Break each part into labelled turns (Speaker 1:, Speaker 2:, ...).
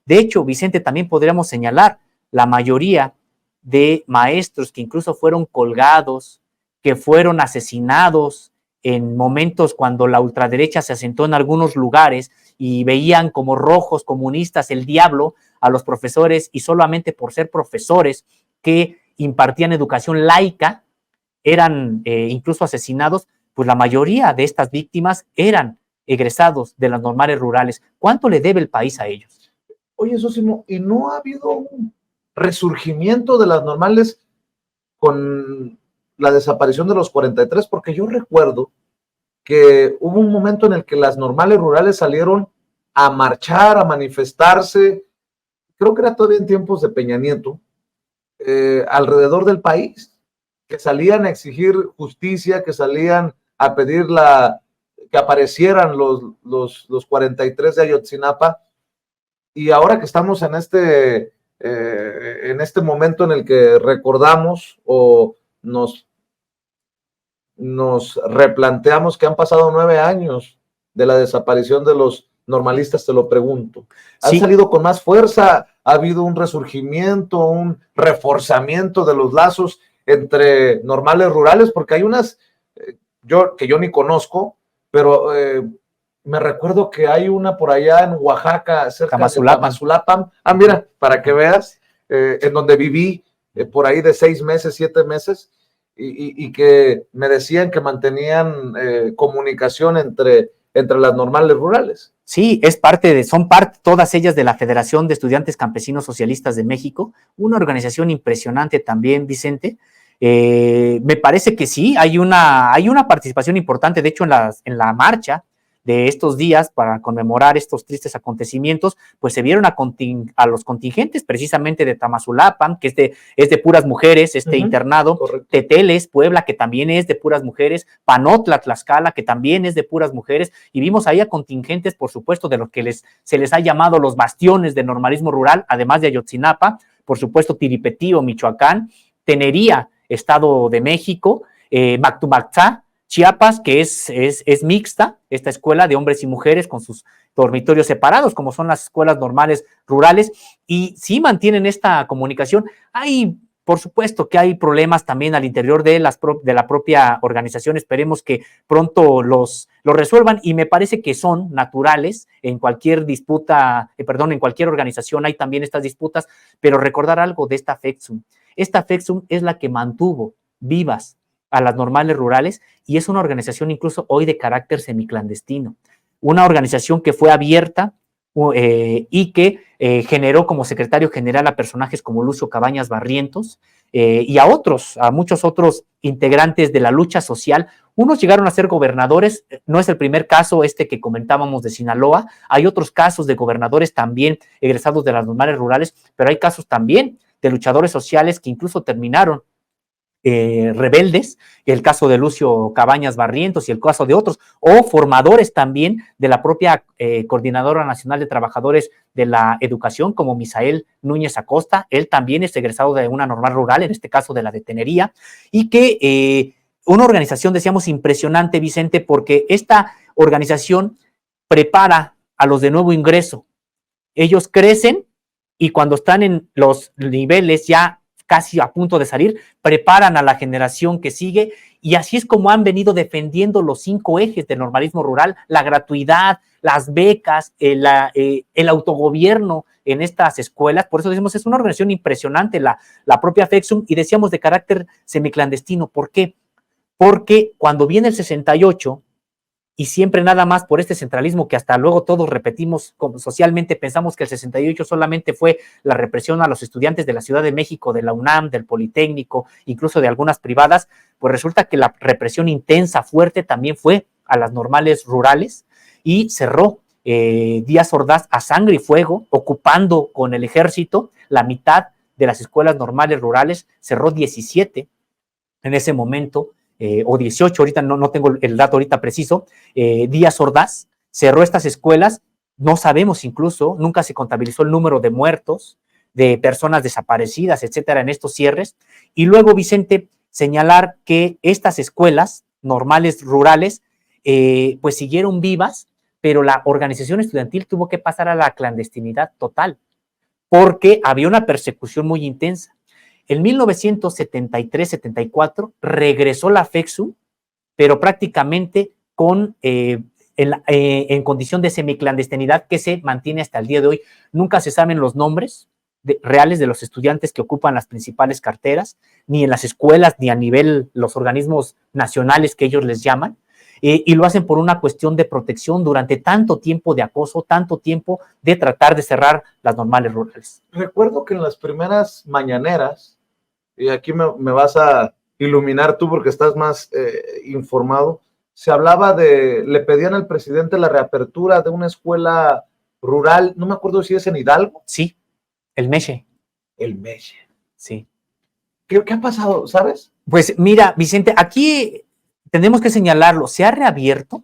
Speaker 1: De hecho, Vicente, también podríamos señalar la mayoría de maestros que incluso fueron colgados, que fueron asesinados en momentos cuando la ultraderecha se asentó en algunos lugares y veían como rojos comunistas el diablo a los profesores, y solamente por ser profesores que impartían educación laica eran incluso asesinados. Pues la mayoría de estas víctimas eran egresados de las normales rurales. ¿Cuánto le debe el país a ellos?
Speaker 2: Oye, Sosimo, ¿y no ha habido un resurgimiento de las normales con la desaparición de los 43? Porque yo recuerdo que hubo un momento en el que las normales rurales salieron a marchar, a manifestarse, creo que era todavía en tiempos de Peña Nieto, alrededor del país, que salían a exigir justicia, que salían a pedir que aparecieran los 43 de Ayotzinapa. Y ahora que estamos en este momento en el que recordamos o nos replanteamos que han pasado 9 años de la desaparición de los normalistas, te lo pregunto. ¿Han salido con más fuerza? ¿Ha habido un resurgimiento, un reforzamiento de los lazos entre normales rurales? Porque hay unas que yo ni conozco, pero me recuerdo que hay una por allá en Oaxaca, cerca de Tamazulapan. Ah, mira, para que veas, en donde viví por ahí de 6 meses, 7 meses, y que me decían que mantenían comunicación entre las normales rurales.
Speaker 1: Sí, son parte todas ellas de la Federación de Estudiantes Campesinos Socialistas de México, una organización impresionante también, Vicente. Me parece que sí, hay una participación importante, de hecho, en la marcha de estos días para conmemorar estos tristes acontecimientos, pues se vieron a los contingentes precisamente de Tamazulapan, que es de puras mujeres, internado, correcto. Teteles, Puebla, que también es de puras mujeres, Panotla, Tlaxcala, que también es de puras mujeres, y vimos ahí a contingentes, por supuesto, de los que se les ha llamado los bastiones del normalismo rural, además de Ayotzinapa, por supuesto, Tiripetío, Michoacán, Tenería, Estado de México, Mactumaxá, Chiapas, que es mixta, esta escuela de hombres y mujeres con sus dormitorios separados, como son las escuelas normales rurales, y sí mantienen esta comunicación. Por supuesto que hay problemas también al interior de la propia organización, esperemos que pronto los resuelvan, y me parece que son naturales en cualquier disputa, en cualquier organización hay también estas disputas, pero recordar algo de esta FECSUM. Esta FECSUM es la que mantuvo vivas a las normales rurales, y es una organización incluso hoy de carácter semiclandestino, una organización que fue abierta y que generó como secretario general a personajes como Lucio Cabañas Barrientos y a muchos otros integrantes de la lucha social. Unos llegaron a ser gobernadores, no es el primer caso que comentábamos de Sinaloa, hay otros casos de gobernadores también egresados de las normales rurales, pero hay casos también de luchadores sociales que incluso terminaron rebeldes, el caso de Lucio Cabañas Barrientos y el caso de otros, o formadores también de la propia Coordinadora Nacional de Trabajadores de la Educación, como Misael Núñez Acosta. Él también es egresado de una normal rural, en este caso de la de Tenería, y que una organización, decíamos, impresionante, Vicente, porque esta organización prepara a los de nuevo ingreso. Ellos crecen y cuando están en los niveles ya casi a punto de salir, preparan a la generación que sigue, y así es como han venido defendiendo los 5 ejes del normalismo rural: la gratuidad, las becas, el autogobierno en estas escuelas. Por eso decimos, es una organización impresionante la propia FECSUM, y decíamos de carácter semiclandestino. ¿Por qué? Porque cuando viene el 68, y siempre nada más por este centralismo que hasta luego todos repetimos socialmente, pensamos que el 68 solamente fue la represión a los estudiantes de la Ciudad de México, de la UNAM, del Politécnico, incluso de algunas privadas. Pues resulta que la represión intensa, fuerte, también fue a las normales rurales, y cerró Díaz Ordaz a sangre y fuego, ocupando con el ejército la mitad de las escuelas normales rurales. Cerró 17 en ese momento, o 18, ahorita no tengo el dato ahorita preciso. Díaz Ordaz cerró estas escuelas, no sabemos, incluso nunca se contabilizó el número de muertos, de personas desaparecidas, etcétera, en estos cierres. Y luego, Vicente, señalar que estas escuelas normales rurales pues siguieron vivas, pero la organización estudiantil tuvo que pasar a la clandestinidad total. porque había una persecución muy intensa. En 1973-74 regresó la FECSU, pero prácticamente en condición de semiclandestinidad que se mantiene hasta el día de hoy. Nunca se saben los nombres reales de los estudiantes que ocupan las principales carteras, ni en las escuelas, ni a nivel los organismos nacionales que ellos les llaman, y lo hacen por una cuestión de protección durante tanto tiempo de acoso, tanto tiempo de tratar de cerrar las normales rurales.
Speaker 2: Recuerdo que en las primeras mañaneras, y aquí me vas a iluminar tú porque estás más informado, se hablaba le pedían al presidente la reapertura de una escuela rural, no me acuerdo si es en Hidalgo.
Speaker 1: Sí, el Meche.
Speaker 2: El Meche.
Speaker 1: Sí.
Speaker 2: ¿Qué ha pasado, sabes?
Speaker 1: Pues mira, Vicente, aquí tenemos que señalarlo, se ha reabierto,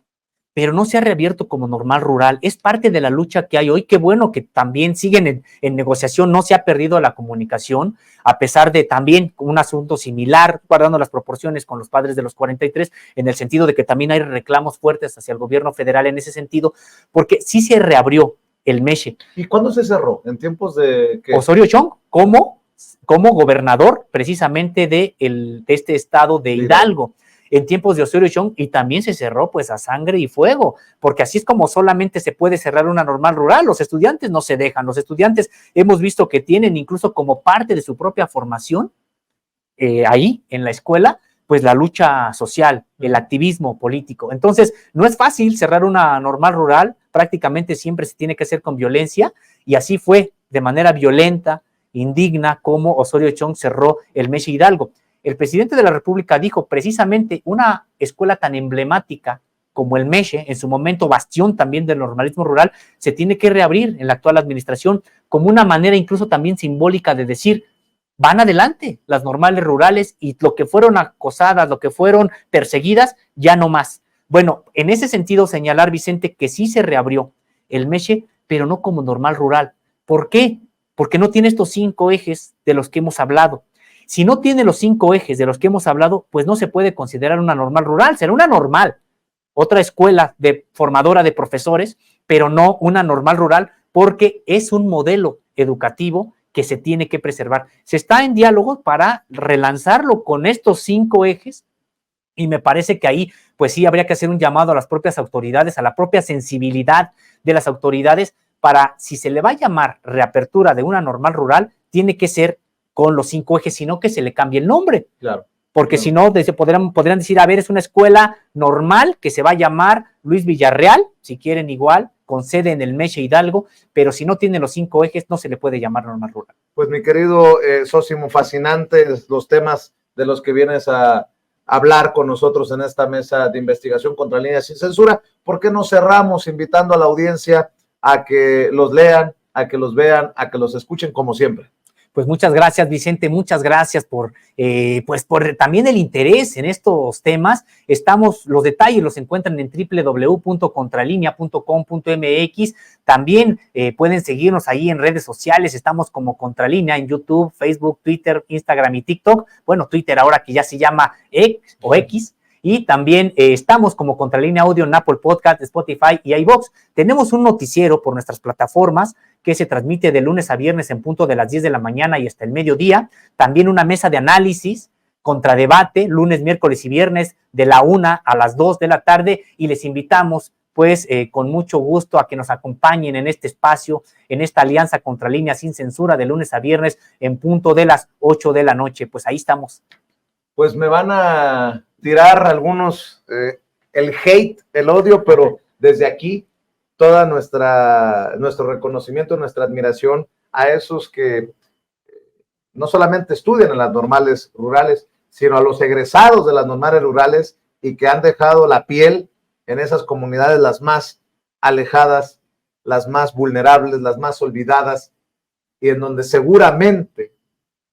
Speaker 1: pero no se ha reabierto como normal rural. Es parte de la lucha que hay hoy. Qué bueno que también siguen en negociación, no se ha perdido la comunicación, a pesar de también un asunto similar, guardando las proporciones con los padres de los 43, en el sentido de que también hay reclamos fuertes hacia el gobierno federal en ese sentido, porque sí se reabrió el Meche.
Speaker 2: ¿Y cuándo se cerró? ¿En tiempos de qué?
Speaker 1: Osorio Chong, como gobernador precisamente de este estado de Hidalgo, en tiempos de Osorio Chong, y también se cerró pues a sangre y fuego, porque así es como solamente se puede cerrar una normal rural. Los estudiantes no se dejan, los estudiantes hemos visto que tienen incluso como parte de su propia formación ahí en la escuela, pues la lucha social, el activismo político. Entonces, no es fácil cerrar una normal rural, prácticamente siempre se tiene que hacer con violencia, y así fue de manera violenta, indigna, como Osorio Chong cerró el Meche Hidalgo. El presidente de la República dijo precisamente una escuela tan emblemática como el Meche, en su momento bastión también del normalismo rural, se tiene que reabrir en la actual administración como una manera incluso también simbólica de decir, van adelante las normales rurales y lo que fueron acosadas, lo que fueron perseguidas, ya no más. Bueno, en ese sentido señalar, Vicente, que sí se reabrió el Meche, pero no como normal rural. ¿Por qué? Porque no tiene estos 5 ejes de los que hemos hablado. Si no tiene los 5 ejes de los que hemos hablado, pues no se puede considerar una normal rural, será una normal, otra escuela formadora de profesores, pero no una normal rural, porque es un modelo educativo que se tiene que preservar. Se está en diálogo para relanzarlo con estos 5 ejes, y me parece que ahí, pues sí, habría que hacer un llamado a las propias autoridades, a la propia sensibilidad de las autoridades, para, si se le va a llamar reapertura de una normal rural, tiene que ser con los 5 ejes, sino que se le cambie el nombre.
Speaker 2: Claro.
Speaker 1: Porque si no, podrían decir, a ver, es una escuela normal que se va a llamar Luis Villarreal, si quieren igual, con sede en el Meche Hidalgo, pero si no tiene los 5 ejes, no se le puede llamar normal rural.
Speaker 2: Pues mi querido Sósimo, fascinantes los temas de los que vienes a hablar con nosotros en esta mesa de investigación contra Líneas Sin Censura. ¿Por qué no cerramos invitando a la audiencia a que los lean, a que los vean, a que los escuchen como siempre?
Speaker 1: Pues muchas gracias, Vicente, muchas gracias por también el interés en estos temas. Los detalles los encuentran en www.contralinea.com.mx. También pueden seguirnos ahí en redes sociales, estamos como Contralínea en YouTube, Facebook, Twitter, Instagram y TikTok. Bueno, Twitter ahora que ya se llama X o X. Y también estamos como Contralínea Audio en Apple Podcast, Spotify y iVoox. Tenemos un noticiero por nuestras plataformas que se transmite de lunes a viernes en punto de las 10 de la mañana y hasta el mediodía. También una mesa de análisis, contradebate, lunes, miércoles y viernes de la 1 a las 2 de la tarde. Y les invitamos, pues, con mucho gusto a que nos acompañen en este espacio, en esta alianza Contralínea Sin Censura de lunes a viernes en punto de las 8 de la noche. Pues ahí estamos.
Speaker 2: Pues me van a tirar algunos el hate, el odio, pero desde aquí toda nuestro reconocimiento, nuestra admiración a esos que no solamente estudian en las normales rurales, sino a los egresados de las normales rurales y que han dejado la piel en esas comunidades las más alejadas, las más vulnerables, las más olvidadas, y en donde seguramente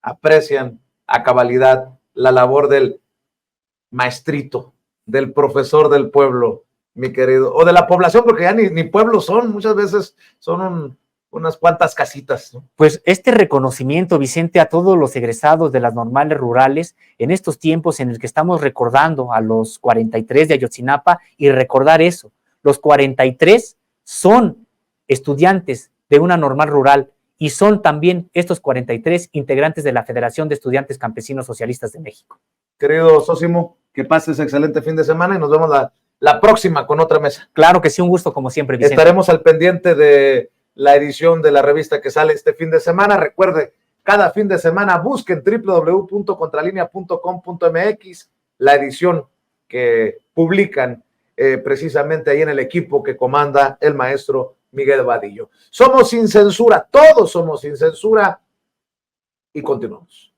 Speaker 2: aprecian a cabalidad la labor del maestrito, del profesor del pueblo, mi querido, o de la población, porque ya ni pueblos son, muchas veces son unas cuantas casitas, ¿no?
Speaker 1: Pues este reconocimiento, Vicente, a todos los egresados de las normales rurales en estos tiempos en el que estamos recordando a los 43 de Ayotzinapa, y recordar eso, los 43 son estudiantes de una normal rural y son también estos 43 integrantes de la Federación de Estudiantes Campesinos Socialistas de México.
Speaker 2: Querido Sósimo, que pases excelente fin de semana y nos vemos la próxima con otra mesa.
Speaker 1: Claro que sí, un gusto como siempre, Vicente.
Speaker 2: Estaremos al pendiente de la edición de la revista que sale este fin de semana. Recuerde, cada fin de semana busquen www.contralinea.com.mx la edición que publican precisamente ahí en el equipo que comanda el maestro Miguel Vadillo. Somos Sin Censura, todos somos Sin Censura y continuamos.